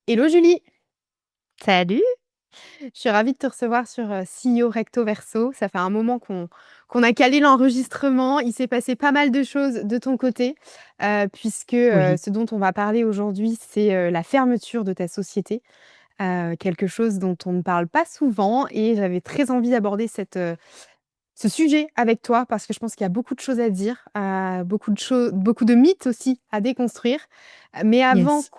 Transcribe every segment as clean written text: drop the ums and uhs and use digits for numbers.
Hello Julie, Salut! je suis ravie de te recevoir sur CEO Recto Verso. Ça fait un moment qu'on a calé l'enregistrement. Il s'est passé pas mal de choses de ton côté, puisque Oui. ce dont on va parler aujourd'hui, c'est la fermeture de ta société, quelque chose dont on ne parle pas souvent et j'avais très envie d'aborder ce sujet avec toi parce que je pense qu'il y a beaucoup de choses à dire, beaucoup de mythes aussi à déconstruire. Mais Yes.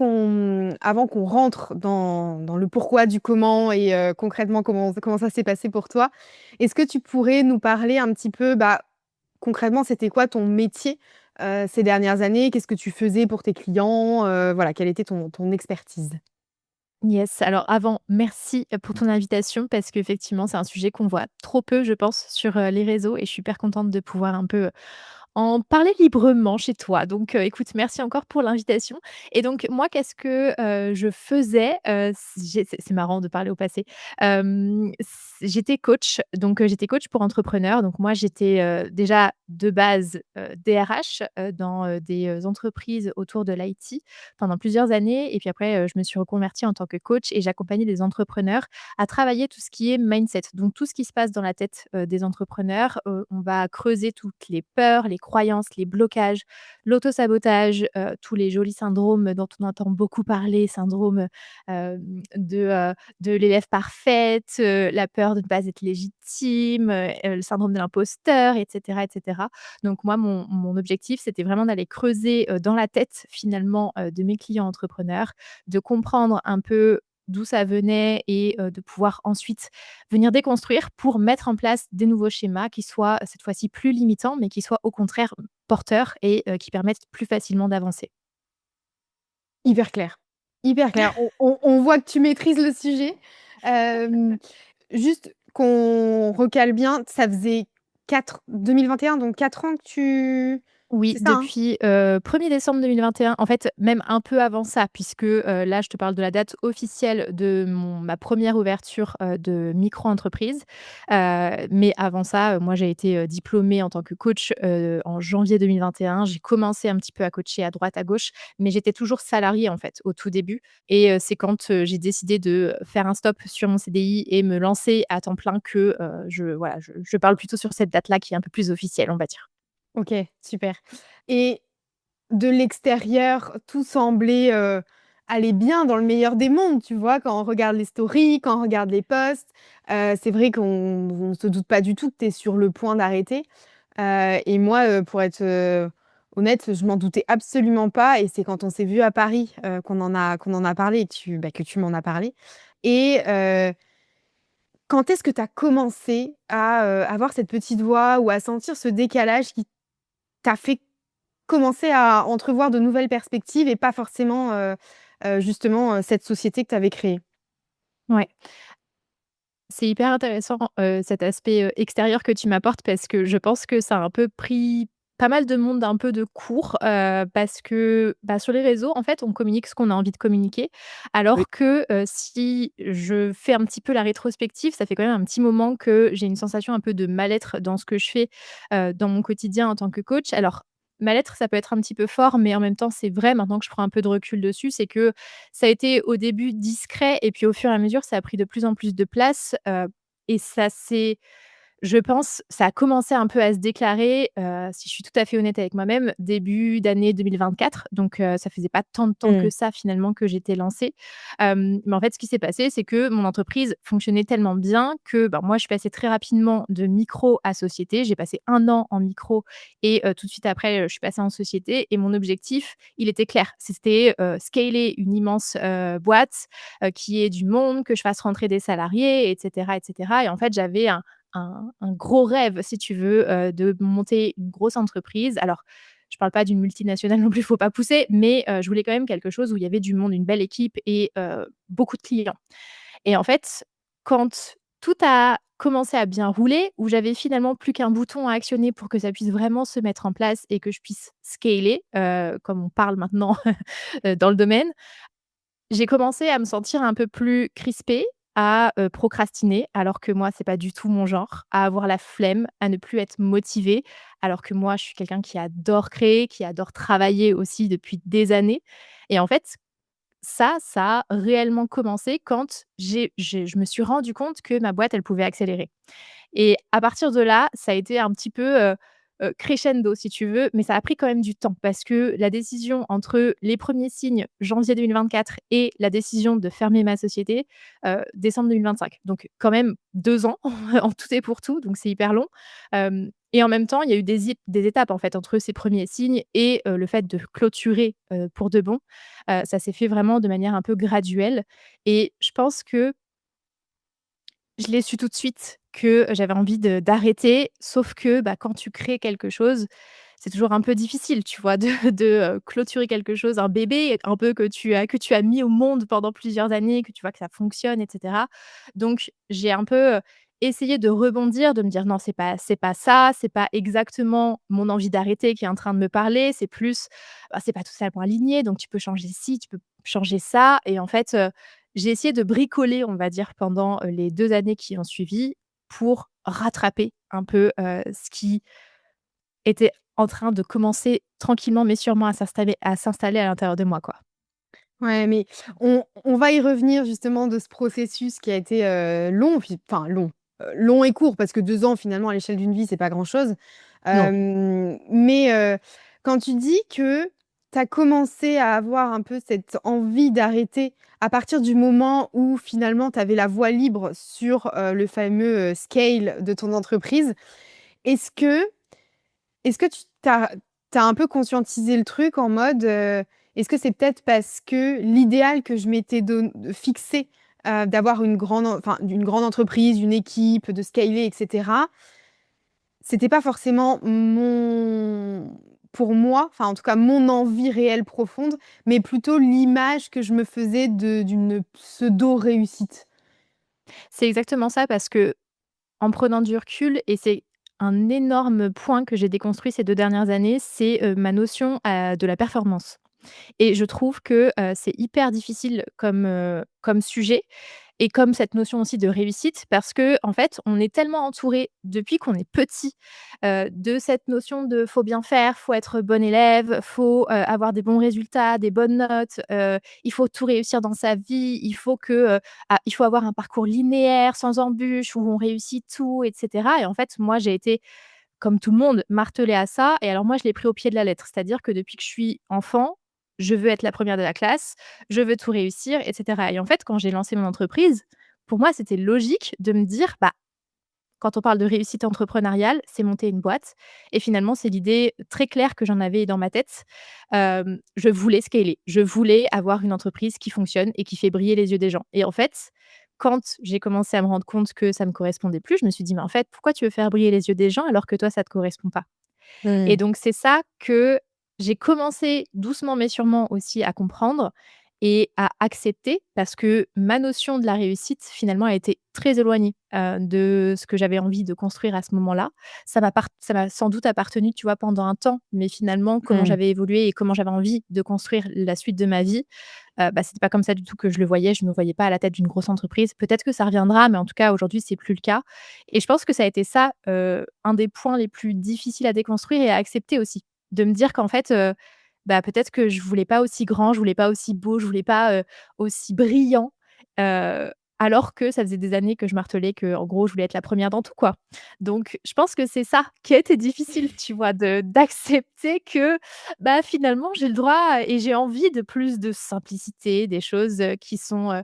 avant qu'on rentre dans le pourquoi du comment et concrètement comment ça s'est passé pour toi, est-ce que tu pourrais nous parler un petit peu, bah, concrètement, c'était quoi ton métier, ces dernières années? Qu'est-ce que tu faisais pour tes clients? Voilà, quelle était ton expertise? Yes. Alors avant, merci, pour ton invitation parce qu'effectivement, c'est un sujet qu'on voit trop peu, je pense, sur, les réseaux et je suis hyper contente de pouvoir un peu, en parler librement chez toi. Donc, écoute, merci encore pour l'invitation et donc moi, qu'est-ce que, je faisais? C'est marrant de parler au passé. J'étais coach, donc, j'étais coach pour entrepreneurs. Donc moi, j'étais, déjà de base, DRH, dans, des, entreprises autour de l'IT pendant plusieurs années et puis après, je me suis reconvertie en tant que coach et j'accompagnais des entrepreneurs à travailler tout ce qui est mindset. Donc tout ce qui se passe dans la tête, des entrepreneurs, on va creuser toutes les peurs, les croyances, les blocages, l'autosabotage, tous les jolis syndromes dont on entend beaucoup parler, syndrome, de l'élève parfaite, la peur de ne pas être légitime, le syndrome de l'imposteur et cetera et cetera. Donc moi, mon objectif, c'était vraiment d'aller creuser, dans la tête finalement, de mes clients entrepreneurs, de comprendre un peu d'où ça venait et de pouvoir ensuite venir déconstruire pour mettre en place des nouveaux schémas qui soient cette fois-ci plus limitants, mais qui soient au contraire porteurs et qui permettent plus facilement d'avancer. Hyper clair, hyper clair. On voit que tu maîtrises le sujet. Hem, Juste qu'on recale bien, ça faisait 2021, donc 4 ans que tu Oui, c'est ça, hein? depuis, 1er décembre 2021, en fait, même un peu avant ça puisque, là, je te parle de la date officielle de ma première ouverture, de micro-entreprise. Mais avant ça, moi, j'ai été, diplômée en tant que coach, en janvier 2021. J'ai commencé un petit peu à coacher à droite, à gauche, mais j'étais toujours salariée, en fait, au tout début et c'est quand, j'ai décidé de faire un stop sur mon CDI et me lancer à temps plein que, je parle plutôt sur cette date-là qui est un peu plus officielle, on va dire. OK, super et de l'extérieur, tout semblait, aller bien dans le meilleur des mondes, tu vois? Quand on regarde les stories, quand on regarde les posts, c'est vrai qu'on se doute pas du tout que tu es sur le point d'arrêter, et moi, pour être, honnête, je m'en doutais absolument pas et c'est quand on s'est vu à Paris, qu'on en a parlé et que tu m'en as parlé et quand est-ce que tu as commencé à, avoir cette petite voix ou à sentir ce décalage qui t'a fait commencer à entrevoir de nouvelles perspectives et pas forcément, justement, cette société que tu avais créée? Ouais. C'est hyper intéressant, cet aspect, extérieur que tu m'apportes parce que je pense que ça a un peu pris pas mal de monde un peu de court, parce que, bah, sur les réseaux, en fait, on communique ce qu'on a envie de communiquer. Oui. Alors que, si je fais un petit peu la rétrospective, ça fait quand même un petit moment que j'ai une sensation un peu de mal-être dans ce que je fais, dans mon quotidien en tant que coach. Alors, mal-être, ça peut être un petit peu fort, mais en même temps, c'est vrai maintenant que je prends un peu de recul dessus, c'est que ça a été au début discret et puis au fur et à mesure, ça a pris de plus en plus de place, et ça s'est je pense, ça a commencé un peu à se déclarer, si je suis tout à fait honnête avec moi-même, début d'année 2024. Donc, ça faisait pas tant de temps que Mmh. ça finalement que j'étais lancée. Mais en fait, ce qui s'est passé, c'est que mon entreprise fonctionnait tellement bien que, ben, moi, je suis passée très rapidement de micro à société. J'ai passé 1 an en micro et tout de suite après, je suis passée en société et mon objectif, il était clair. C'était, scaler une immense, boîte, qui ait du monde, que je fasse rentrer des salariés et cetera et cetera et en fait, j'avais un gros rêve, si tu veux, de monter une grosse entreprise. Alors, je parle pas d'une multinationale non plus, il faut pas pousser, mais je voulais quand même quelque chose où il y avait du monde, une belle équipe et beaucoup de clients. Et en fait, quand tout a commencé à bien rouler, où j'avais finalement plus qu'un bouton à actionner pour que ça puisse vraiment se mettre en place et que je puisse scaler, comme on parle maintenant, dans le domaine, j'ai commencé à me sentir un peu plus crispée, à, procrastiner, alors que moi, c'est pas du tout mon genre, à avoir la flemme, à ne plus être motivée, alors que moi, je suis quelqu'un qui adore créer, qui adore travailler aussi depuis des années et en fait, ça a réellement commencé quand je me suis rendu compte que ma boîte, elle pouvait accélérer. Et à partir de là, ça a été un petit peu, crescendo si tu veux, mais ça a pris quand même du temps parce que la décision entre les premiers signes janvier 2024 et la décision de fermer ma société, décembre 2025. Donc quand même 2 ans en tout et pour tout, donc c'est hyper long. Et en même temps, il y a eu des étapes en fait entre ces premiers signes et le fait de clôturer, pour de bon. Ça s'est fait vraiment de manière un peu graduelle et je pense que je l'ai su tout de suite que j'avais envie d'arrêter, sauf que, bah, quand tu crées quelque chose, c'est toujours un peu difficile, tu vois? De clôturer quelque chose, un bébé un peu que tu as mis au monde pendant plusieurs années, que tu vois que ça fonctionne et cetera. Donc j'ai un peu, essayé de rebondir, de me dire: «Non, c'est pas ça, c'est pas exactement mon envie d'arrêter qui est en train de me parler, c'est plus, bah, c'est pas tout totalement aligné, donc tu peux changer ci, tu peux changer ça» et en fait, j'ai essayé de bricoler, on va dire, pendant, les 2 années qui ont suivi pour rattraper un peu, ce qui était en train de commencer tranquillement mais sûrement à s'installer à l'intérieur de moi, quoi. Ouais, mais on va y revenir justement de ce processus qui a été, long, puis enfin long, long et court parce que 2 ans finalement à l'échelle d'une vie, c'est pas grand-chose. Non. Mais, quand tu dis que tu as commencé à avoir un peu cette envie d'arrêter à partir du moment où finalement tu avais la voie libre sur, le fameux, scale de ton entreprise, est-ce que est-ce que tu as un peu conscientisé le truc en mode, est-ce que c'est peut-être parce que l'idéal que je m'étais fixé, d'avoir une grande entreprise, une équipe, de scaler et cetera, c'était pas forcément pour moi, enfin en tout cas mon envie réelle profonde, mais plutôt l'image que je me faisais d'une pseudo réussite? C'est exactement ça parce que en prenant du recul et c'est un énorme point que j'ai déconstruit ces 2 dernières années, c'est, ma notion, de la performance. Et je trouve que, c'est hyper difficile comme sujet et comme cette notion aussi de réussite parce que en fait, on est tellement entouré depuis qu'on est petit, de cette notion de faut bien faire, faut être bon élève, faut, avoir des bons résultats, des bonnes notes, il faut tout réussir dans sa vie, il faut avoir un parcours linéaire, sans embûches, où on réussit tout et cetera et en fait, moi, j'ai été comme tout le monde, martelé à ça et alors moi, je l'ai pris au pied de la lettre. C'est-à-dire que depuis que je suis enfant, je veux être la première de la classe, je veux tout réussir et cetera et en fait, quand j'ai lancé mon entreprise, pour moi, c'était logique de me dire: «Bah, quand on parle de réussite entrepreneuriale, c'est monter une boîte» et finalement, c'est l'idée très claire que j'en avais dans ma tête. Je voulais scaler, je voulais avoir une entreprise qui fonctionne et qui fait briller les yeux des gens et en fait, quand j'ai commencé à me rendre compte que ça me correspondait plus, je me suis dit: «Mais en fait, pourquoi tu veux faire briller les yeux des gens alors que toi, ça te correspond pas?» Et Mmh. donc c'est ça que j'ai commencé doucement mais sûrement aussi à comprendre et à accepter parce que ma notion de la réussite finalement a été très éloignée, de ce que j'avais envie de construire à ce moment-là. Ça m'a sans doute appartenu, tu vois, pendant un temps, mais finalement comment Mmh. j'avais évolué et comment j'avais envie de construire la suite de ma vie, bah, c'était pas comme ça du tout que je le voyais. Je me voyais pas à la tête d'une grosse entreprise. Peut-être que ça reviendra, mais en tout cas aujourd'hui c'est plus le cas et je pense que ça a été ça, un des points les plus difficiles à déconstruire et à accepter aussi. De me dire qu'en fait, bah, peut-être que je voulais pas aussi grand, je voulais pas aussi beau, je voulais pas, aussi brillant, heu, alors que ça faisait des années que je martelais qu'en gros je voulais être la première dans tout, quoi. Donc je pense que c'est ça qui a été difficile, tu vois? De d'accepter que, bah, finalement j'ai le droit et j'ai envie de plus de simplicité, des choses, qui sont,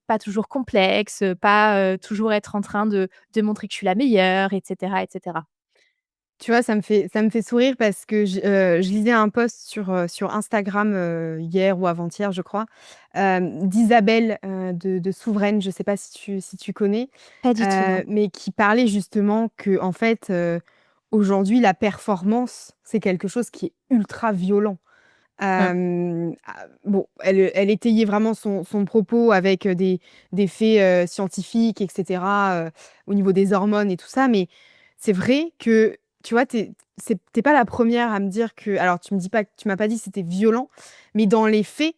pas toujours complexes, pas, toujours être en train de montrer que je suis la meilleure et cetera et cetera. Tu vois, ça me fait sourire parce que je lisais un post sur Instagram, hier ou avant-hier, je crois, d'Isabelle, de Souveraine, je ne sais pas si tu connais? Pas du tout, non. Mais qui parlait justement que en fait, aujourd'hui, la performance, c'est quelque chose qui est ultra violent. Mmh. Bon, elle étayait vraiment son propos avec, des faits, scientifiques et cetera, au niveau des hormones et tout ça, mais c'est vrai que, tu vois, tu pas la première à me dire que alors tu m'as pas dit que c'était violent, mais dans les faits,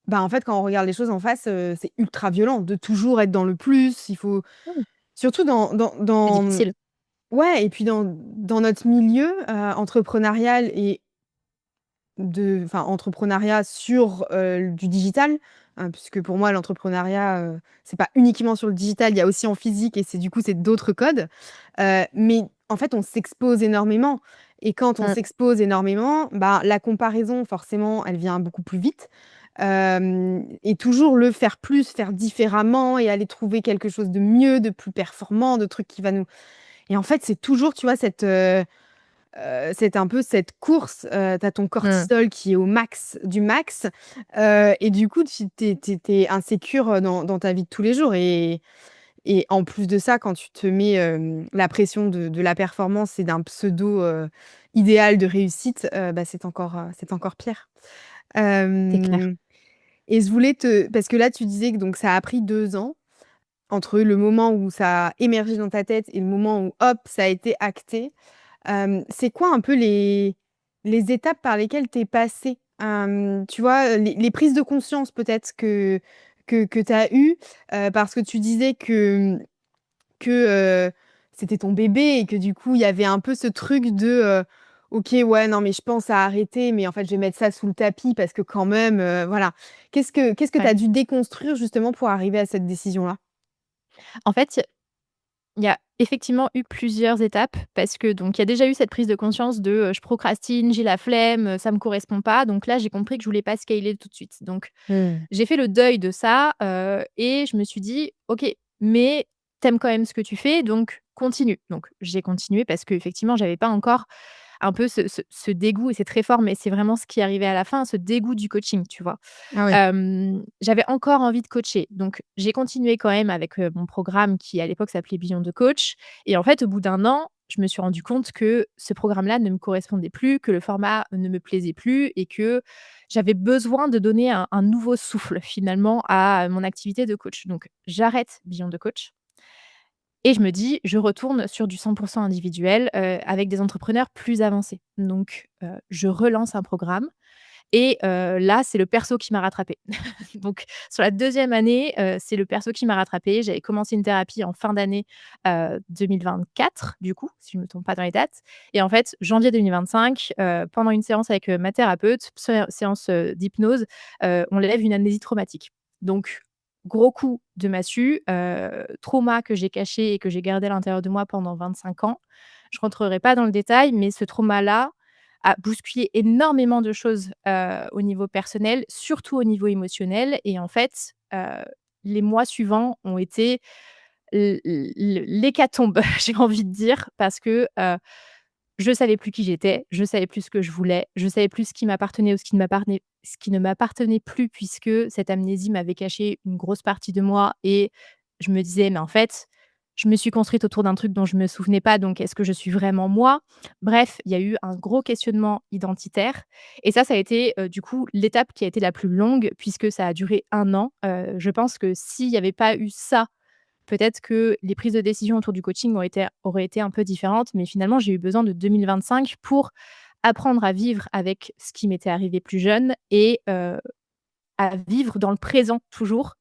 bah, en fait, quand on regarde les choses en face, c'est ultra violent de toujours être dans le plus. Il faut Mmh. surtout C'est difficile. ouais et puis dans notre milieu, entrepreneurial et enfin, entrepreneuriat sur, du digital, puisque pour moi l'entrepreneuriat, c'est pas uniquement sur le digital, il y a aussi en physique et c'est d'autres codes. Mais en fait, on s'expose énormément et quand on Mmh. s'expose énormément, bah, la comparaison forcément, elle vient beaucoup plus vite. Et toujours le faire plus, faire différemment et aller trouver quelque chose de mieux, de plus performant, de trucs qui va nous et en fait, c'est toujours, tu vois, c'est un peu cette course, tu as ton Mmh. cortisol qui est au max du max, et du coup, tu es insécure, dans ta vie de tous les jours et en plus de ça, quand tu te mets, la pression de la performance et d'un pseudo, idéal de réussite, bah, c'est encore pire. C'est clair. Hem et je voulais te parce que là, tu disais que donc ça a pris 2 ans entre le moment où ça a émergé dans ta tête et le moment où hop, ça a été acté. C'est quoi un peu les étapes par lesquelles tu es passée? Tu vois, les prises de conscience peut-être que tu as eues, parce que tu disais que c'était ton bébé et que du coup, il y avait un peu ce truc de, «OK, ouais, non, mais je pense à arrêter, mais en fait, je vais mettre ça sous le tapis parce que quand même, voilà». Qu'est-ce que tu Ouais. as dû déconstruire justement pour arriver à cette décision-là? En fait, il y a effectivement eu plusieurs étapes parce que donc il y a déjà eu cette prise de conscience de, je procrastine, j'ai la flemme, ça me correspond pas. Donc là, j'ai compris que je voulais pas scaler tout de suite. Donc Mmh. j'ai fait le deuil de ça, et je me suis dit: «OK, mais t'aimes quand même ce que tu fais, donc continue». Donc j'ai continué parce qu'effectivement, j'avais pas encore un peu ce dégoût et c'est très fort, mais c'est vraiment ce qui est arrivé à la fin, ce dégoût du coaching, tu vois? Ah ouais. J'avais encore envie de coacher, donc j'ai continué quand même avec, mon programme qui à l'époque s'appelait Beyond the Coach et en fait, au bout d'un an, je me suis rendu compte que ce programme-là ne me correspondait plus, que le format ne me plaisait plus et que j'avais besoin de donner un nouveau souffle finalement à mon activité de coach. Donc j'arrête Beyond the Coach et je me dis: «Je retourne sur du 100 individuel, avec des entrepreneurs plus avancés». Donc je relance un programme et là, c'est le perso qui m'a rattrapée. Donc sur la deuxième année, c'est le perso qui m'a rattrapée. J'avais commencé une thérapie en fin d'année, 2024 du coup, si je ne me trompe pas dans les dates et en fait, janvier 2025, pendant une séance avec, ma thérapeute, séance, d'hypnose, on lève une amnésie traumatique. Donc gros coup de massue, trauma que j'ai caché et que j'ai gardé à l'intérieur de moi pendant 25 ans. Je rentrerai pas dans le détail, mais ce trauma-là a bousculé énormément de choses, au niveau personnel, surtout au niveau émotionnel et en fait, les mois suivants ont été l'hécatombe, j'ai envie de dire parce que, je savais plus qui j'étais, je savais plus ce que je voulais, je savais plus ce qui m'appartenait ou ce qui ne m'appartenait plus puisque cette amnésie m'avait caché une grosse partie de moi et je me disais: «Mais en fait, je me suis construite autour d'un truc dont je me souvenais pas, donc est-ce que je suis vraiment moi?» Bref, il y a eu un gros questionnement identitaire et ça a été, du coup, l'étape qui a été la plus longue puisque ça a duré 1 an. Je pense que s'il y avait pas eu ça, peut-être que les prises de décision autour du coaching auraient été un peu différentes, mais finalement, j'ai eu besoin de 2025 pour apprendre à vivre avec ce qui m'était arrivé plus jeune et à vivre dans le présent toujours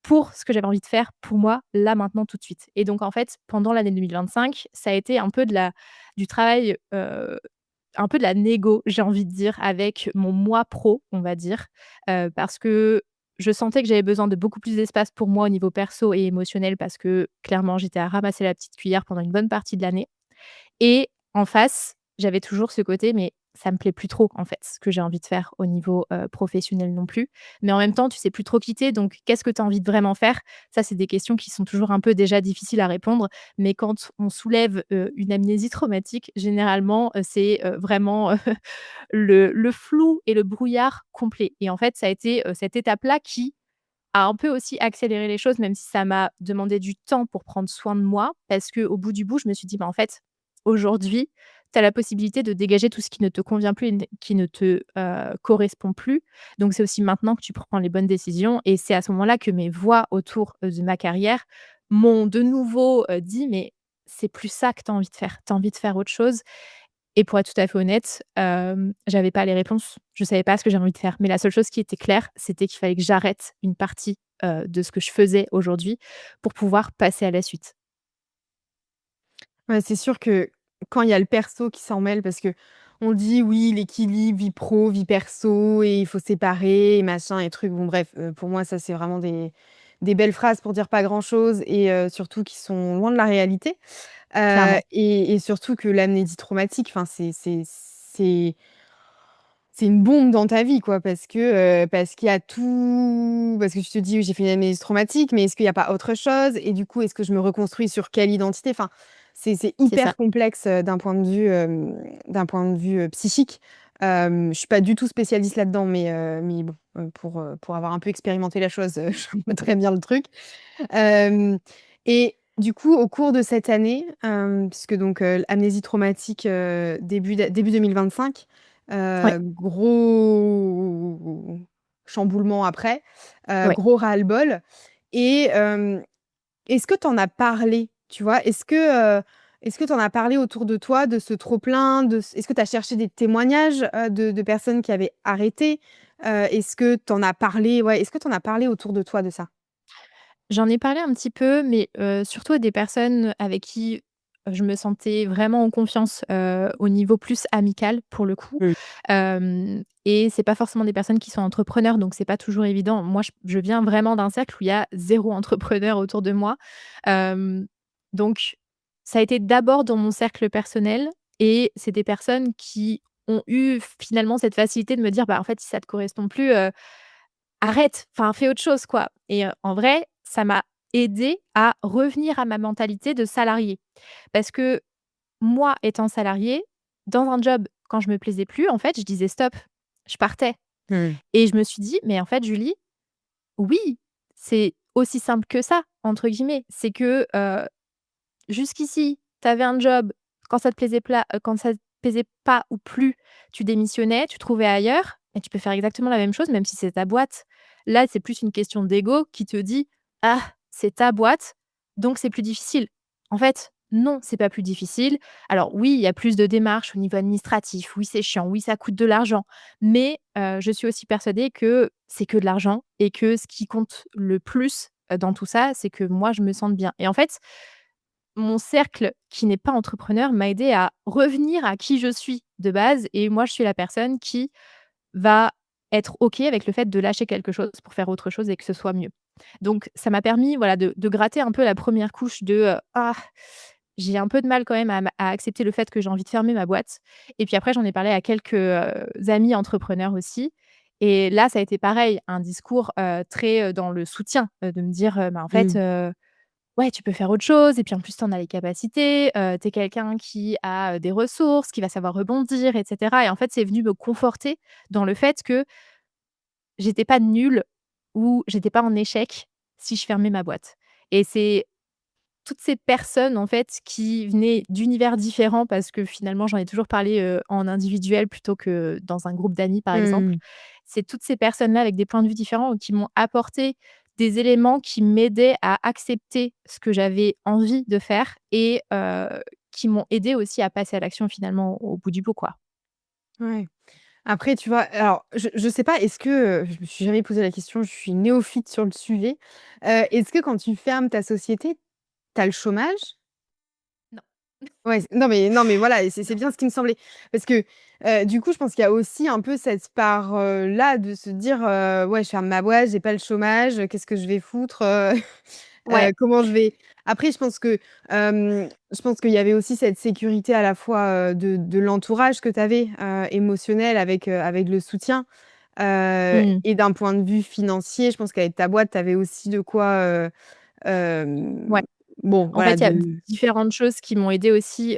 pour ce que j'avais envie de faire pour moi, là, maintenant, tout de suite. Et donc en fait, pendant l'année 2025, ça a été un peu du travail, un peu de la négo, j'ai envie de dire, avec mon moi pro, on va dire, parce que je sentais que j'avais besoin de beaucoup plus d'espace pour moi au niveau perso et émotionnel parce que clairement, j'étais à ramasser la petite cuillère pendant une bonne partie de l'année. Et en face, j'avais toujours ce côté, mais ça me plaît plus trop, en fait, ce que j'ai envie de faire au niveau, professionnel non plus. Mais en même temps, tu sais plus trop quitter, donc qu'est-ce que tu as envie de vraiment faire? Ça, c'est des questions qui sont toujours un peu déjà difficiles à répondre. Mais quand on soulève, une amnésie traumatique, généralement, c'est, vraiment, le flou et le brouillard complet. Et en fait, ça a été, cette étape-là qui a un peu aussi accéléré les choses, même si ça m'a demandé du temps pour prendre soin de moi. Parce qu'au bout du bout, je me suis dit: «Bah, en fait, aujourd'hui, tu as la possibilité de dégager tout ce qui ne te convient plus et qui ne te, correspond plus. Donc c'est aussi maintenant que tu prends les bonnes décisions» et c'est à ce moment-là que mes voix autour, de ma carrière m'ont de nouveau, dit: «Mais c'est plus ça que tu as envie de faire. Tu as envie de faire autre chose» et pour être tout à fait honnête, j'avais pas les réponses. Je savais pas ce que j'avais envie de faire. Mais la seule chose qui était claire, c'était qu'il fallait que j'arrête une partie, de ce que je faisais aujourd'hui pour pouvoir passer à la suite. Ouais, c'est sûr que quand il y a le perso qui s'en mêle parce que on dit: «Oui, l'équilibre, vie pro, vie perso et il faut séparer et machin et truc». Bon bref, pour moi ça c'est vraiment des belles phrases pour dire pas grand-chose et surtout qui sont loin de la réalité. Clairement. Et surtout que l'amnésie traumatique, enfin c'est une bombe dans ta vie, quoi, parce qu'il y a tout parce que tu te dis: «Oui, j'ai fait une amnésie traumatique, mais est-ce qu'il y a pas autre chose? Et du coup, est-ce que je me reconstruis sur quelle identité?» Enfin, c'est C'est ça. hyper complexe, d'un point de vue, psychique. Je suis pas du tout spécialiste là-dedans, mais bon, pour avoir un peu expérimenté la chose, je vois très bien le truc. Hem et du coup, au cours de cette année, puisque donc, amnésie traumatique, début 2025, Ouais, gros chamboulement après, ouais. gros ras-le-bol et est-ce que tu en as parlé? Tu vois? Est-ce que tu en as parlé autour de toi de ce trop-plein, est-ce que tu as cherché des témoignages, de personnes qui avaient arrêté? Est-ce que tu en as parlé ouais, est-ce que tu en as parlé autour de toi de ça? J'en ai parlé un petit peu, mais surtout à des personnes avec qui je me sentais vraiment en confiance, au niveau plus amical pour le coup. Mmh. Et c'est pas forcément des personnes qui sont entrepreneurs, donc c'est pas toujours évident. Moi, je viens vraiment d'un cercle où il y a zéro entrepreneur autour de moi. Hem, donc ça a été d'abord dans mon cercle personnel et c'est des personnes qui ont eu finalement cette facilité de me dire: «Bah, en fait, si ça te correspond plus, arrête, enfin fais autre chose quoi» et en vrai, ça m'a aidée à revenir à ma mentalité de salarié. Parce que moi, étant salariée, dans un job, quand je me plaisais plus, en fait, je disais: «Stop», je partais Mmh. et je me suis dit: «Mais en fait, Julie, oui, c'est aussi simple que ça», entre guillemets. C'est que, jusqu'ici, tu avais un job, quand ça te plaisait pas ou plus, tu démissionnais, tu trouvais ailleurs et tu peux faire exactement la même chose, même si c'est ta boîte. Là, c'est plus une question d'ego qui te dit: «Ah, c'est ta boîte, donc c'est plus difficile». En fait, non, c'est pas plus difficile. Alors oui, il y a plus de démarches au niveau administratif, oui, c'est chiant, oui, ça coûte de l'argent, mais je suis aussi persuadée que c'est que de l'argent et que ce qui compte le plus, dans tout ça, c'est que moi, je me sente bien et en fait, mon cercle qui n'est pas entrepreneur m'a aidé à revenir à qui je suis de base et moi, je suis la personne qui va être OK avec le fait de lâcher quelque chose pour faire autre chose et que ce soit mieux. Donc ça m'a permis, voilà, de gratter un peu la première couche de, «Ah, j'ai un peu de mal quand même à accepter le fait que j'ai envie de fermer ma boîte» et puis après j'en ai parlé à quelques, amis entrepreneurs aussi et là, ça a été pareil, un discours, très, dans le soutien, de me dire, «Bah, en fait, Mmh. ouais, tu peux faire autre chose et puis en plus tu en as les capacités, tu es quelqu'un qui a, des ressources, qui va savoir rebondir et cetera et en fait, c'est venu me conforter dans le fait que j'étais pas nulle ou j'étais pas en échec si je fermais ma boîte et c'est toutes ces personnes, en fait, qui venaient d'univers différents parce que finalement, j'en ai toujours parlé, en individuel plutôt que dans un groupe d'amis, par exemple. Mmh. C'est toutes ces personnes-là avec des points de vue différents qui m'ont apporté des éléments qui m'aidaient à accepter ce que j'avais envie de faire et qui m'ont aidé aussi à passer à l'action finalement au bout du bout, quoi. Ouais. Après, tu vois, alors je sais pas, est-ce que, je me suis jamais posé la question, je suis néophyte sur le sujet. Est-ce que quand tu fermes ta société, tu as le chômage? Non. Ouais, non mais voilà et c'est Non. bien ce qui me semblait. Parce que, du coup, je pense qu'il y a aussi un peu cette part, là de se dire, «Ouais, je ferme ma boîte, j'ai pas le chômage, qu'est-ce que je vais foutre, Ouais. comment je vais». Après je pense qu'il y avait aussi cette sécurité à la fois, de l'entourage que tu avais, émotionnel avec le soutien, Mmh. et d'un point de vue financier, je pense qu'avec ta boîte, tu avais aussi de quoi, hem, Ouais. bon En voilà fait, il y a de différentes choses qui m'ont aidée aussi,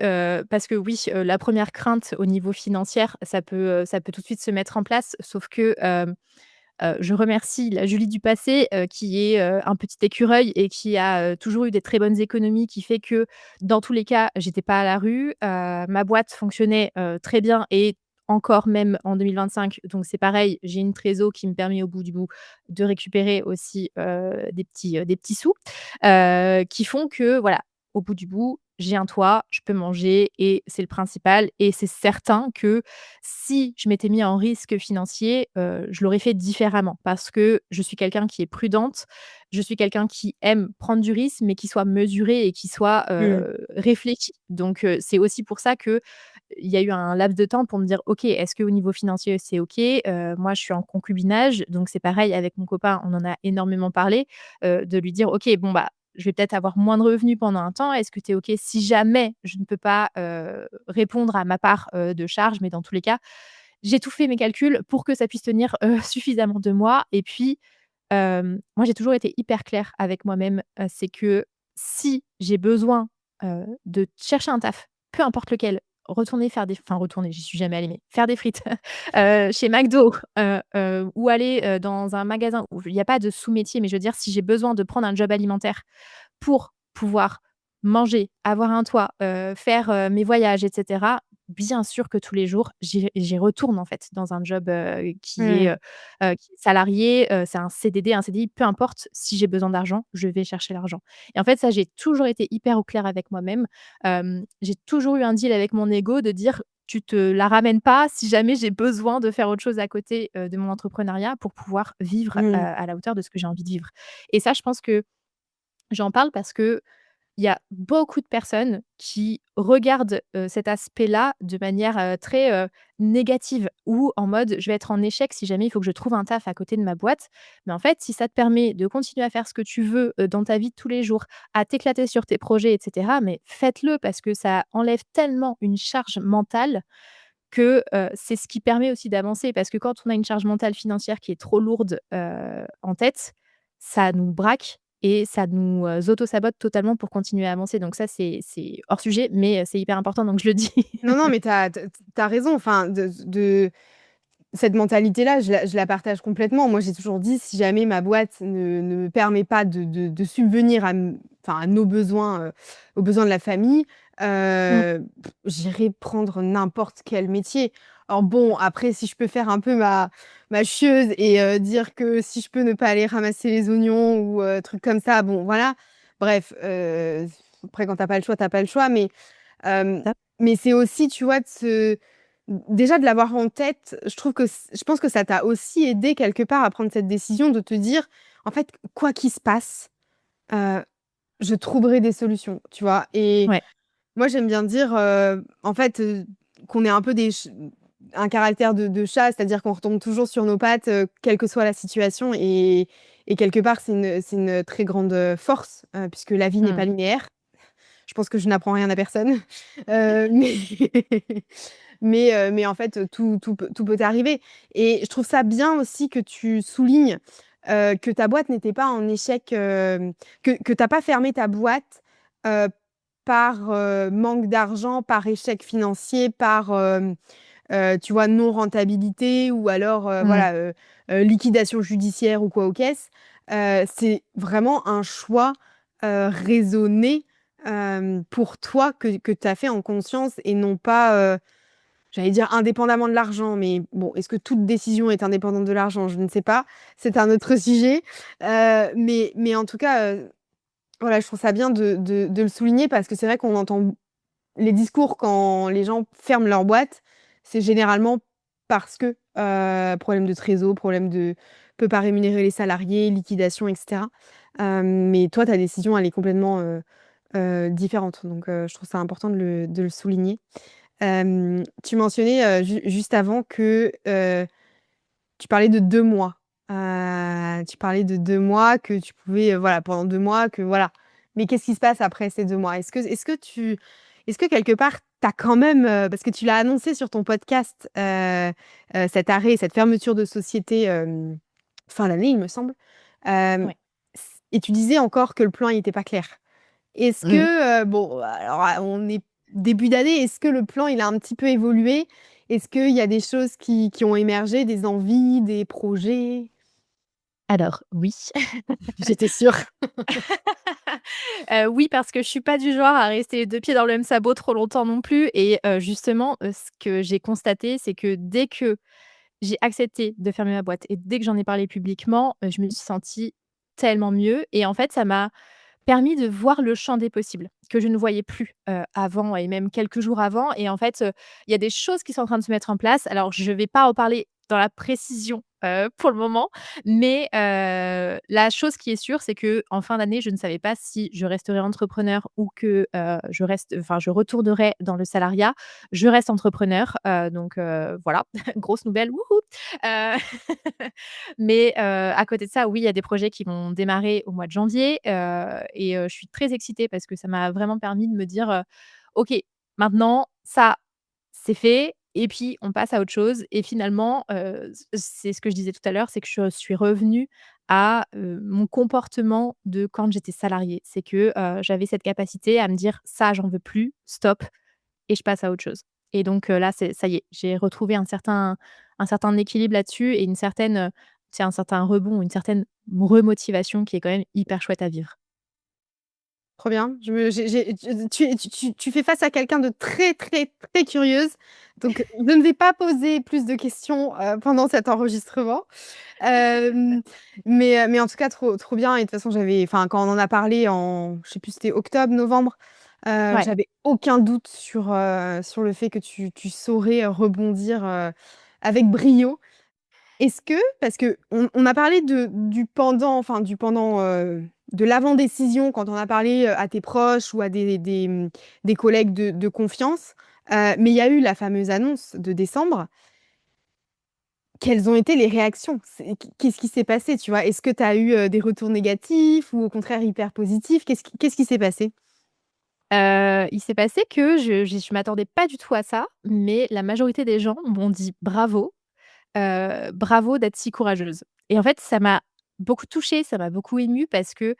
parce que oui, la première crainte au niveau financière, ça peut tout de suite se mettre en place, sauf que, je remercie la Julie du passé, qui est, un petit écureuil et qui a, toujours eu des très bonnes économies, qui fait que, dans tous les cas, j'étais pas à la rue. Ma boîte fonctionnait, très bien et encore même en 2025, donc c'est pareil, j'ai une trésor qui me permet au bout du bout de récupérer aussi, des petits sous, qui font que voilà, au bout du bout, j'ai un toit, je peux manger et c'est le principal et c'est certain que si je m'étais mis en risque financier, je l'aurais fait différemment parce que je suis quelqu'un qui est prudente, je suis quelqu'un qui aime prendre du risque, mais qui soit mesuré et qui soit, mmh. réfléchi. Donc c'est aussi pour ça que il y a eu un laps de temps pour me dire: «OK, est-ce qu'au niveau financier, c'est OK?» Moi, je suis en concubinage, donc c'est pareil avec mon copain, on en a énormément parlé, de lui dire: «OK, bon, bah, je vais peut-être avoir moins de revenus pendant un temps. Est-ce que tu es OK si jamais je ne peux pas, répondre à ma part, de charges?» Mais dans tous les cas, j'ai tout fait mes calculs pour que ça puisse tenir, suffisamment de mois et puis, moi, j'ai toujours été hyper claire avec moi-même, c'est que si j'ai besoin, de chercher un taf, peu importe lequel, retourner, j'y suis jamais allée, mais faire des frites, chez McDo, ou aller, dans un magasin où il y a pas de sous-métier, mais je veux dire, si j'ai besoin de prendre un job alimentaire pour pouvoir manger, avoir un toit, faire, mes voyages et cetera, bien sûr que tous les jours, j'y retourne en fait dans un job, Mmh. qui est salarié, c'est un CDD, un CDI, peu importe, si j'ai besoin d'argent, je vais chercher l'argent et en fait ça, j'ai toujours été hyper au clair avec moi-même. J'ai toujours eu un deal avec mon ego de dire: «Tu te la ramènes pas si jamais j'ai besoin de faire autre chose à côté, de mon entrepreneuriat pour pouvoir vivre, Mmh. à la hauteur de ce que j'ai envie de vivre» et ça, je pense que j'en parle parce qu'il y a beaucoup de personnes qui regardent, cet aspect-là de manière, très, négative ou en mode: «Je vais être en échec si jamais il faut que je trouve un taf à côté de ma boîte». Mais en fait, si ça te permet de continuer à faire ce que tu veux, dans ta vie de tous les jours, à t'éclater sur tes projets et cetera, mais faites-le parce que ça enlève tellement une charge mentale que, c'est ce qui permet aussi d'avancer. Parce que quand on a une charge mentale financière qui est trop lourde, en tête, ça nous braque et ça nous, auto-sabote totalement pour continuer à avancer. Donc ça, c'est hors sujet, mais, c'est hyper important donc je le dis. Non, non, mais tu as raison, enfin, de cette mentalité-là, je la partage complètement. Moi, j'ai toujours dit: «Si jamais ma boîte ne me permet pas de subvenir à nos besoins, aux besoins de la famille, Mmh. j'irai prendre n'importe quel métier». Alors bon, après, si je peux faire un peu ma chieuse et dire que si je peux ne pas aller ramasser les oignons ou trucs comme ça, bon, voilà. Bref, après quand tu as pas le choix, tu as pas le choix, Hem, Top. mais c'est aussi, tu vois, déjà de l'avoir en tête, je trouve que je pense que ça t'a aussi aidé quelque part à prendre cette décision de te dire: «En fait, quoi qu'il se passe, heu, je trouverai des solutions», tu vois? Et Ouais. moi, j'aime bien dire, en fait, qu'on est un peu un caractère de chat, c'est-à-dire qu'on retombe toujours sur nos pattes, quelle que soit la situation et quelque part, c'est une très grande, force, puisque la vie n'est Mmh. pas linéaire. Je pense que je n'apprends rien à personne, mais mais en fait, tout peut arriver et je trouve ça bien aussi que tu soulignes, que ta boîte n'était pas en échec, que tu as pas fermé ta boîte, heu, par, manque d'argent, par échec financier, par, tu vois, non rentabilité ou alors, Mmh. voilà, liquidation judiciaire ou quoi aux caisses. C'est vraiment un choix, raisonné, pour toi que tu as fait en conscience et non pas, j'allais dire indépendamment de l'argent, mais bon, est-ce que toute décision est indépendante de l'argent? Je ne sais pas, c'est un autre sujet. Mais en tout cas, voilà, je trouve ça bien de le souligner parce que c'est vrai qu'on entend les discours quand les gens ferment leur boîte, c'est généralement parce que, problème de trésor, problème de peut pas rémunérer les salariés, liquidation et cetera. Mais toi, ta décision, elle est complètement, différente. Donc, je trouve ça important de le souligner. Tu mentionnais, juste avant que, tu parlais de 2 mois. Tu parlais de 2 mois que tu pouvais, voilà, pendant 2 mois que voilà. Mais qu'est-ce qui se passe après ces 2 mois? Est-ce que quelque part, tu as quand même, parce que tu l'as annoncé sur ton podcast, cet arrêt, cette fermeture de société, fin d'année, il me semble. Hem, Ouais. s et tu disais encore que le plan, il était pas clair. Est-ce Mmh. que, bon, alors, on est début d'année, est-ce que le plan, il a un petit peu évolué? Est-ce qu'il y a des choses qui ont émergé, des envies, des projets? Alors oui. J'étais sûre. Oui, parce que je suis pas du genre à rester les 2 pieds dans le même sabot trop longtemps non plus et justement, ce que j'ai constaté, c'est que dès que j'ai accepté de fermer ma boîte et dès que j'en ai parlé publiquement, je me suis sentie tellement mieux et en fait, ça m'a permis de voir le champ des possibles que je ne voyais plus, avant et même quelques jours avant et en fait, il y a des choses qui sont en train de se mettre en place. Alors je vais pas en parler dans la précision pour le moment. Mais la chose qui est sûre, c'est qu'en fin d'année, je ne savais pas si je resterais entrepreneur ou que, je retournerais dans le salariat. Je reste entrepreneur, donc voilà, grosse nouvelle, wouhou! Heu, mais à côté de ça, oui, il y a des projets qui vont démarrer au mois de janvier, je suis très excitée parce que ça m'a vraiment permis de me dire, «OK, maintenant ça, c'est fait et puis on passe à autre chose» et finalement, c'est ce que je disais tout à l'heure, c'est que je suis revenue à, mon comportement de quand j'étais salariée. C'est que, j'avais cette capacité à me dire: «Ça, j'en veux plus, stop» et je passe à autre chose et donc là, c'est ça y est, j'ai retrouvé un certain équilibre là-dessus et une certaine, un certain rebond, une certaine remotivation qui est quand même hyper chouette à vivre. Trop bien. Je me j'ai tu fais face à quelqu'un de très, très, très curieuse, donc je ne vais pas poser plus de questions, pendant cet enregistrement. Hem, mais en tout cas trop bien et de toute façon quand on en a parlé en je sais plus, c'était octobre, novembre, Ouais. j'avais aucun doute sur le fait que tu saurais rebondir, avec brio. Est-ce que parce qu'on a parlé du pendant, enfin de l'avant-décision quand on a parlé, à tes proches ou à des collègues de confiance, mais il y a eu la fameuse annonce de décembre. Quelles ont été les réactions? Qu'est-ce qui s'est passé, tu vois? Est-ce que tu as eu, des retours négatifs ou au contraire hyper positifs? Qu'est-ce qui s'est passé? Il s'est passé que je m'attendais pas du tout à ça, mais la majorité des gens m'ont dit: «Bravo, bravo d'être si courageuse» et en fait, ça m'a beaucoup touchée, ça m'a beaucoup émue parce que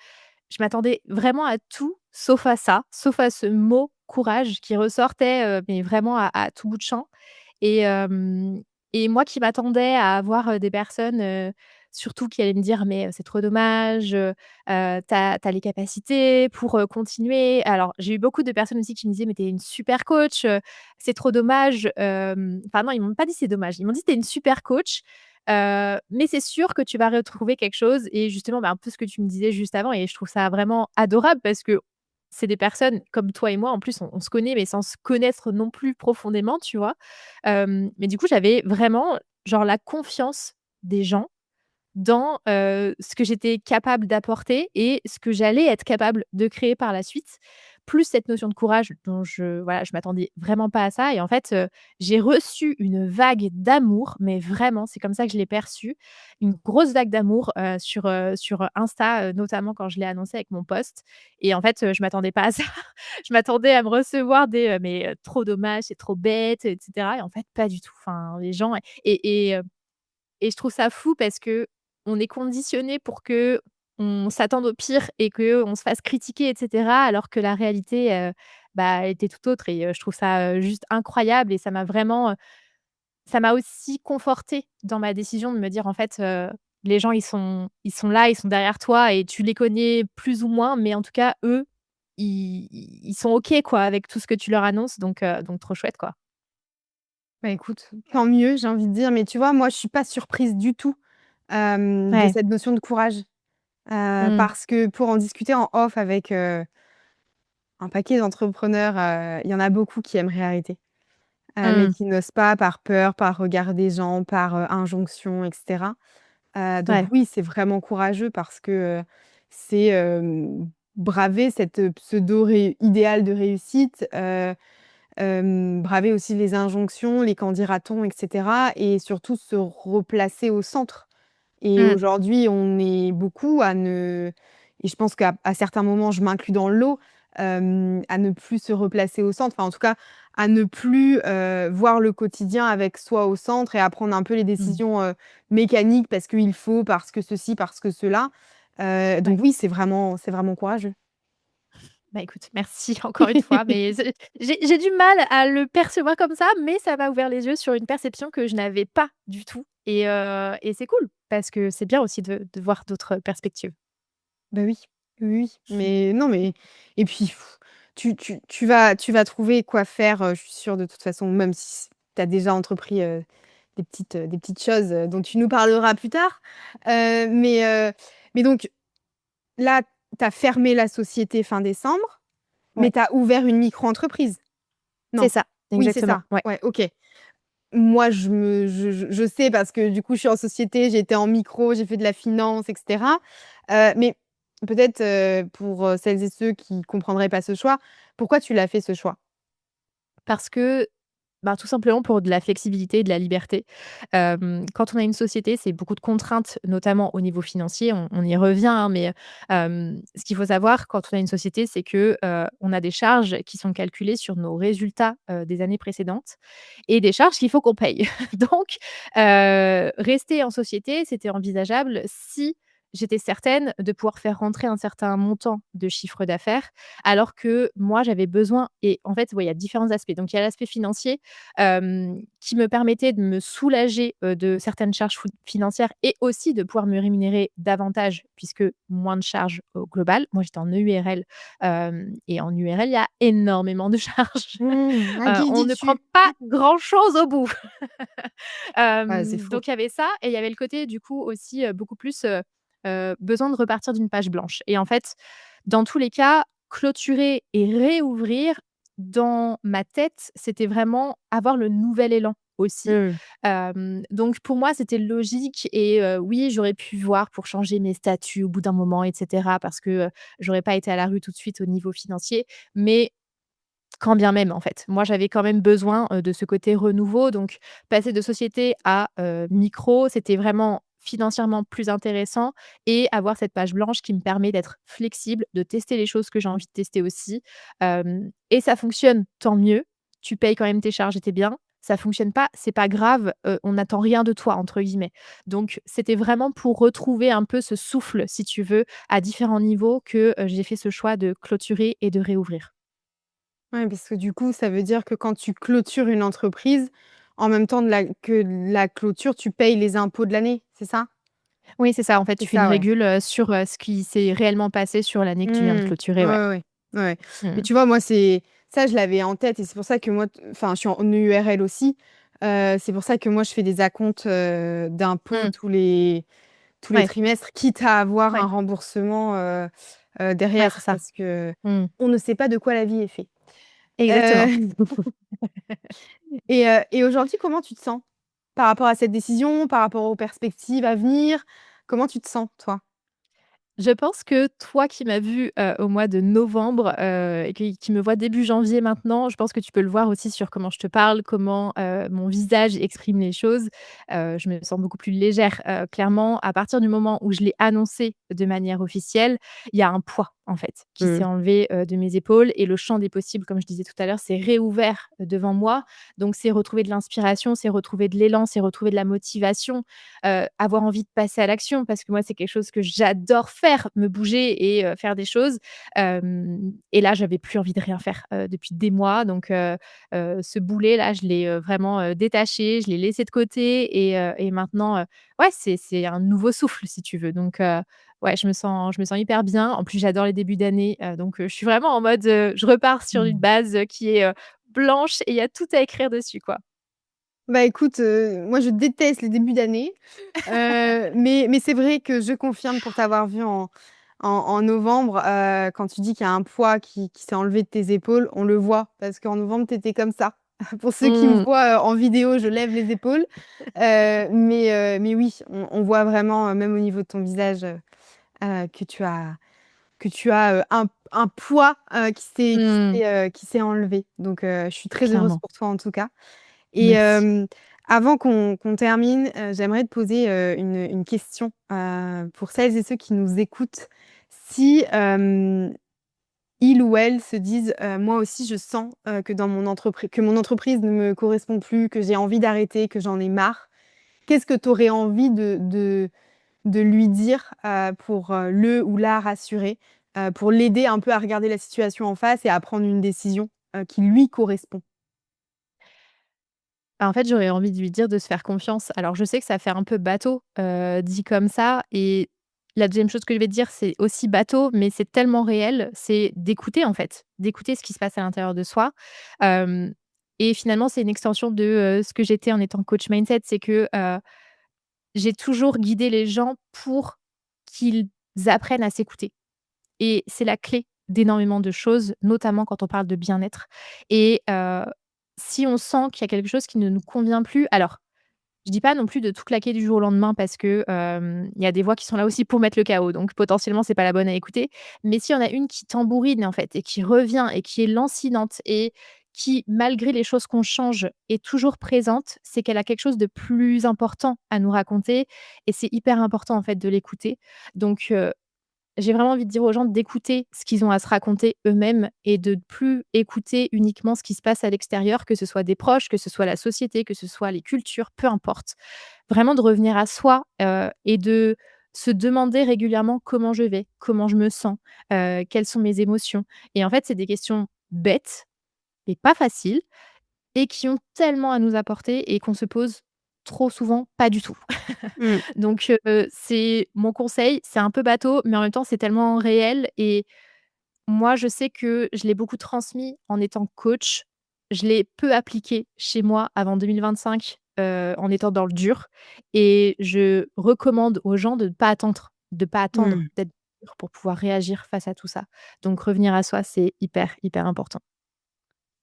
je m'attendais vraiment à tout sauf à ça, sauf à ce mot courage qui ressortait, mais vraiment à tout bout de champ et hem et moi qui m'attendais à avoir, des personnes, surtout qui allaient me dire: «Mais, c'est trop dommage, tu les capacités pour, continuer». Alors j'ai eu beaucoup de personnes aussi qui me disaient: «Mais tu es une super coach, c'est trop dommage», enfin non, ils m'ont pas dit: «C'est dommage», ils m'ont dit: «Tu es une super coach, mais c'est sûr que tu vas retrouver quelque chose» et justement, bah, un peu ce que tu me disais juste avant et je trouve ça vraiment adorable parce que c'est des personnes comme toi et moi, en plus, on se connaît, mais sans se connaître non plus profondément, tu vois? Mais du coup, j'avais vraiment, genre, la confiance des gens dans, ce que j'étais capable d'apporter et ce que j'allais être capable de créer par la suite. Plus cette notion de courage dont je m'attendais vraiment pas à ça et en fait, j'ai reçu une vague d'amour, mais vraiment, c'est comme ça que je l'ai perçu. Une grosse vague d'amour, sur Insta, notamment quand je l'ai annoncé avec mon post et en fait, je m'attendais pas à ça. Je m'attendais à me recevoir des, «Mais, trop dommage, c'est trop bête» et cetera et en fait, pas du tout. Enfin, les gens et je trouve ça fou parce qu'on est conditionné pour qu'on s'attende au pire et qu'on se fasse critiquer et cetera, alors que la réalité, bah, était tout autre et je trouve ça, juste incroyable et ça m'a aussi confortée dans ma décision de me dire: «En fait, les gens ils sont là, ils sont derrière toi et tu les connais plus ou moins, mais en tout cas eux, ils sont OK quoi avec tout ce que tu leur annonces donc trop chouette quoi». Bah, écoute, tant mieux, j'ai envie de dire, mais tu vois, moi, je suis pas surprise du tout, de Ouais. cette notion de courage, Mmh. parce que pour en discuter en off avec, un paquet d'entrepreneurs, il y en a beaucoup qui aimeraient arrêter, mais Mmh. qui n'osent pas par peur, par regard des gens, par, injonction et cetera. Donc Ouais. oui, c'est vraiment courageux parce que, c'est, braver cette, pseudo ré idéal de réussite, braver aussi les injonctions, les «qu'en dira-t-on» et cetera et surtout se replacer au centre et Mmh. aujourd'hui, on est beaucoup à ne et je pense qu'à certains moments, je m'inclus dans le lot, à ne plus se replacer au centre, enfin, en tout cas, à ne plus, voir le quotidien avec soi au centre et à prendre un peu les Mmh. décisions, mécaniques parce qu'il faut, parce que ceci, parce que cela. Donc Ouais. oui, c'est vraiment courageux. Bah, écoute, merci encore une fois, mais j'ai du mal à le percevoir comme ça, mais ça m'a ouvert les yeux sur une perception que je n'avais pas du tout et c'est cool parce que c'est bien aussi de voir d'autres perspectives. Bah, oui, oui, oui, mais non, mais et puis tu vas trouver quoi faire, je suis sûre de toute façon, même si tu as déjà entrepris, des petites choses, dont tu nous parleras plus tard. Mais donc là, tu as fermé la société fin décembre, mais Ouais, tu as ouvert une micro-entreprise? c'est Non? ça, Oui, c'est exactement, ça. ouais. Ouais, OK. moi, je sais parce que du coup, je suis en société, j'ai été en micro, j'ai fait de la finance et cetera. Mais peut-être, pour, celles et ceux qui comprendraient pas ce choix, pourquoi tu l'as fait ce choix? Parce que, ben, tout simplement pour de la flexibilité et de la liberté. Quand on a une société, c'est beaucoup de contraintes, notamment au niveau financier, on y revient, hein, mais ce qu'il faut savoir quand on a une société, c'est que, on a des charges qui sont calculées sur nos résultats, des années précédentes et des charges qu'il faut qu'on paye. Donc rester en société, c'était envisageable si j'étais certaine de pouvoir faire rentrer un certain montant de chiffre d'affaires, alors que moi, j'avais besoin et en fait, ouais, il y a différents aspects. Donc il y a l'aspect financier, qui me permettait de me soulager, de certaines charges financières et aussi de pouvoir me rémunérer davantage puisque moins de charges au global. Moi, j'étais en EURL, et en URL, il y a énormément de charges. Mmh, à qui On ne prend dis-tu? pas grand-chose au bout. Ouais, c'est faux. Donc il y avait ça et il y avait le côté du coup aussi, beaucoup plus, besoin de repartir d'une page blanche et en fait, dans tous les cas, clôturer et réouvrir, dans ma tête, c'était vraiment avoir le nouvel élan aussi. Mmh. Donc pour moi, c'était logique et oui, j'aurais pu voir pour changer mes statuts au bout d'un moment et cetera parce que, j'aurais pas été à la rue tout de suite au niveau financier. Mais quand bien même, en fait. Moi, j'avais quand même besoin, de ce côté renouveau, donc passer de société à, micro, c'était vraiment financièrement plus intéressant et avoir cette page blanche qui me permet d'être flexible, de tester les choses que j'ai envie de tester aussi, et ça fonctionne, tant mieux. Tu payes quand même tes charges et tes biens. Ça fonctionne pas, c'est pas grave, on n'attend rien de toi, entre guillemets. Donc c'était vraiment pour retrouver un peu ce souffle, si tu veux, à différents niveaux que, j'ai fait ce choix de clôturer et de réouvrir. Ouais, parce que du coup, ça veut dire que quand tu clôtures une entreprise, en même temps de la clôture, tu payes les impôts de l'année, c'est ça? Oui, c'est ça. En fait, C'est tu fais une ça, ouais. régule, sur, ce qui s'est réellement passé sur l'année que tu viens de Mmh. clôturer, Ouais, ouais. ouais, ouais. Ouais. Mais Mmh. tu vois, moi, c'est ça, je l'avais en tête et c'est pour ça que moi enfin, je suis en EURL aussi. C'est pour ça que moi, je fais des acomptes, d'impôts Mmh. tous les Ouais, trimestres, quitte à avoir un ouais, remboursement, ouais, c'est derrière ça. parce que Mmh. on ne sait pas de quoi la vie est fait. Exactement. Heu et aujourd'hui, comment tu te sens? Par rapport à cette décision, par rapport aux perspectives à venir? Comment tu te sens, toi? Je pense que toi qui m'as vue, au mois de novembre, et qui me vois début janvier maintenant, je pense que tu peux le voir aussi sur comment je te parle, comment, mon visage exprime les choses. Je me sens beaucoup plus légère. Clairement, à partir du moment où je l'ai annoncé de manière officielle, il y a un poids, en fait, qui s'est Mmh. enlevé, de mes épaules et le champ des possibles, comme je disais tout à l'heure, s'est réouvert devant moi. Donc c'est retrouver de l'inspiration, c'est retrouver de l'élan, c'est retrouver de la motivation, avoir envie de passer à l'action parce que moi, c'est quelque chose que j'adore faire, me bouger et faire des choses. Et là, j'avais plus envie de rien faire, depuis des mois donc ce boulet-là, je l'ai, vraiment, détaché, je l'ai laissé de côté et maintenant, ouais, c'est un nouveau souffle si tu veux donc ouais, je me sens hyper bien. En plus, j'adore les débuts d'année, donc je suis vraiment en mode, je repars sur une Mmh. base, qui est, blanche et il y a tout à écrire dessus, quoi. Bah, écoute, moi, je déteste les débuts d'année, mais c'est vrai que je confirme pour t'avoir vu en novembre, quand tu dis qu'il y a un poids qui s'est enlevé de tes épaules, on le voit parce qu'en novembre, tu étais comme ça. Pour ceux qui me Mmh. voient, en vidéo, je lève les épaules, mais oui, on voit vraiment, même au niveau de ton visage, que tu as un poids, Mmh. qui s'est enlevé. Donc je suis très heureuse Clairement. pour toi, en tout cas. Et Merci. avant qu'on termine, j'aimerais te poser, une question, pour celles et ceux qui nous écoutent. Si, ils ou elles se disent: «Moi aussi je sens, que mon entreprise ne me correspond plus, que j'ai envie d'arrêter, que j'en ai marre». Qu'est-ce que tu aurais envie de lui dire, pour, le ou la rassurer, pour l'aider un peu à regarder la situation en face et à prendre une décision, qui lui correspond? Bah, en fait, j'aurais envie de lui dire de se faire confiance. Alors je sais que ça fait un peu bateau, dit comme ça et la deuxième chose que je vais te dire, c'est aussi bateau, mais c'est tellement réel, c'est d'écouter en fait, d'écouter ce qui se passe à l'intérieur de soi. Hem et finalement, c'est une extension de, ce que j'étais en étant coach mindset. C'est que, j'ai toujours guidé les gens pour qu'ils apprennent à s'écouter et c'est la clé d'énormément de choses, notamment quand on parle de bien-être et si on sent qu'il y a quelque chose qui ne nous convient plus, alors je dis pas non plus de tout claquer du jour au lendemain parce que, il y a des voix qui sont là aussi pour mettre le chaos, donc potentiellement c'est pas la bonne à écouter. Mais s'il y en a une qui tambourine en fait et qui revient et qui est lancinante et qui, malgré les choses qu'on change, est toujours présente, c'est qu'elle a quelque chose de plus important à nous raconter et c'est hyper important en fait de l'écouter. Donc j'ai vraiment envie de dire aux gens d'écouter ce qu'ils ont à se raconter eux-mêmes et de plus écouter uniquement ce qui se passe à l'extérieur, que ce soit des proches, que ce soit la société, que ce soit les cultures, peu importe. Vraiment de revenir à soi, et de se demander régulièrement comment je vais, comment je me sens, quelles sont mes émotions et en fait, c'est des questions bêtes et pas faciles et qui ont tellement à nous apporter et qu'on se pose trop souvent pas du tout. Mmh. Donc c'est mon conseil, c'est un peu bateau, mais en même temps, c'est tellement réel et moi, je sais que je l'ai beaucoup transmis en étant coach. Je l'ai peu appliqué chez moi avant 2025, en étant dans le dur et je recommande aux gens de pas attendre Mmh. d'être dur pour pouvoir réagir face à tout ça. Donc revenir à soi, c'est hyper, hyper important.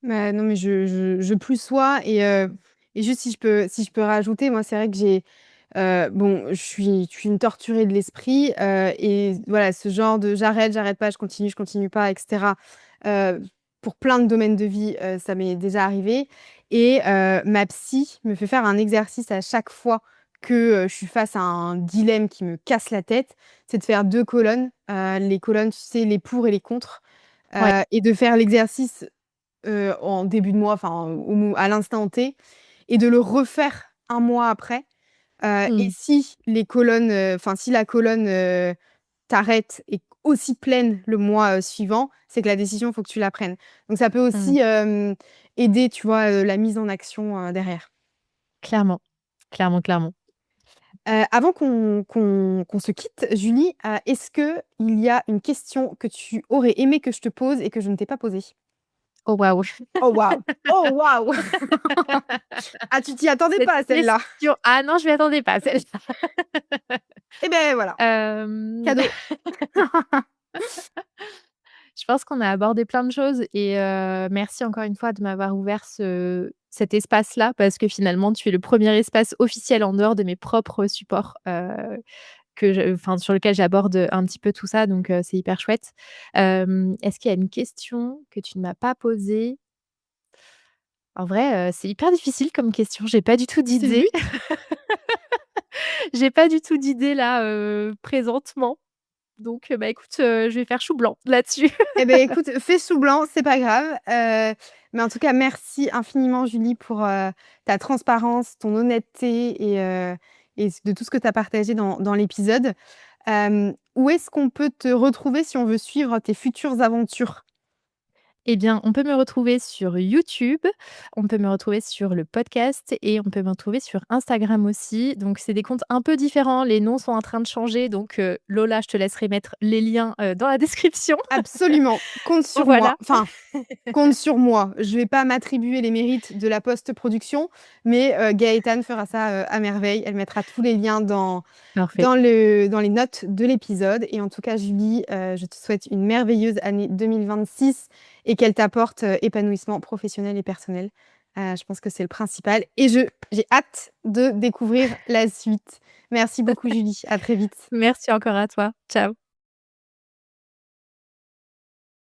Bah, non, mais je plus sois et juste si je peux rajouter, moi, c'est vrai que bon, je suis une torturée de l'esprit, et voilà, ce genre de j'arrête pas, je continue pas et cetera, heu, pour plein de domaines de vie, ça m'est déjà arrivé et ma psy me fait faire un exercice à chaque fois que, je suis face à un dilemme qui me casse la tête. C'est de faire 2 colonnes, les colonnes, tu sais, les pour et les contre, Ouais. et de faire l'exercice en début de mois, enfin, à l'instant T et de le refaire un mois après, et Mmh. si les colonnes, enfin, si la colonne, t'arrête est aussi pleine le mois, suivant, c'est que la décision, faut que tu la prennes. Donc ça peut Mmh. aussi, aider, tu vois, la mise en action, derrière. Clairement. Clairement, clairement. Avant qu'on se quitte, Julie, est-ce qu'il y a une question que tu aurais aimé que je te pose et que je ne t'ai pas posée? Oh waouh! Oh waouh! Oh waouh! Ah, tu t'y attendais Cette pas à celle-là? question ah non, je m'y attendais pas à celle-là. Eh beh, voilà, Hem, cadeau. je pense qu'on a abordé plein de choses et merci encore une fois de m'avoir ouvert cet espace-là parce que finalement tu es le premier espace officiel en dehors de mes propres supports, sur lequel j'aborde, un petit peu tout ça donc c'est hyper chouette. Est-ce qu'il y a une question que tu ne m'as pas posée? En vrai, c'est hyper difficile comme question, j'ai pas du tout C'est le d'idée. but. J'ai pas du tout d'idée là, présentement. Donc, bah, écoute, je vais faire chou blanc là-dessus. Eh beh, écoute, fais sous blanc, c'est pas grave, mais en tout cas, merci infiniment Julie pour, ta transparence, ton honnêteté et de tout ce que tu as partagé dans l'épisode. Où est-ce qu'on peut te retrouver si on veut suivre tes futures aventures? Eh bien, on peut me retrouver sur YouTube, on peut me retrouver sur le podcast et on peut me retrouver sur Instagram aussi. Donc c'est des comptes un peu différents, les noms sont en train de changer donc Lola, je te laisserai mettre les liens, dans la description. Absolument, compte sur moi. Voilà, Enfin, compte sur moi. Je vais pas m'attribuer les mérites de la post-production, mais Gaëtane fera ça, à merveille. Elle mettra tous les liens parfait. dans les notes de l'épisode et en tout cas Julie, je te souhaite une merveilleuse année 2026 et qu'elle t'apporte, épanouissement professionnel et personnel. Je pense que c'est le principal et j'ai hâte de découvrir la suite. Merci beaucoup Julie, à très vite. Merci encore à toi. Ciao.